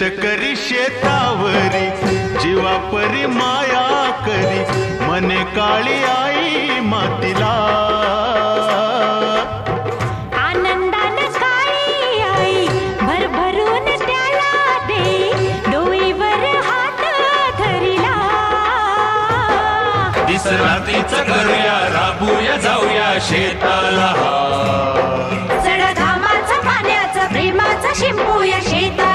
शेतकरी शेतावरी जीवापरी माया करी, मने काळी आई मातीला. आनंदानं काळी आई भरभरून त्याला दे, डोईवर हात धरिला. दिसरातीचं करूया, राबूया जाऊया शेताला. जड घामाचं पाण्याचं प्रेमाचं शिंपूया शेता.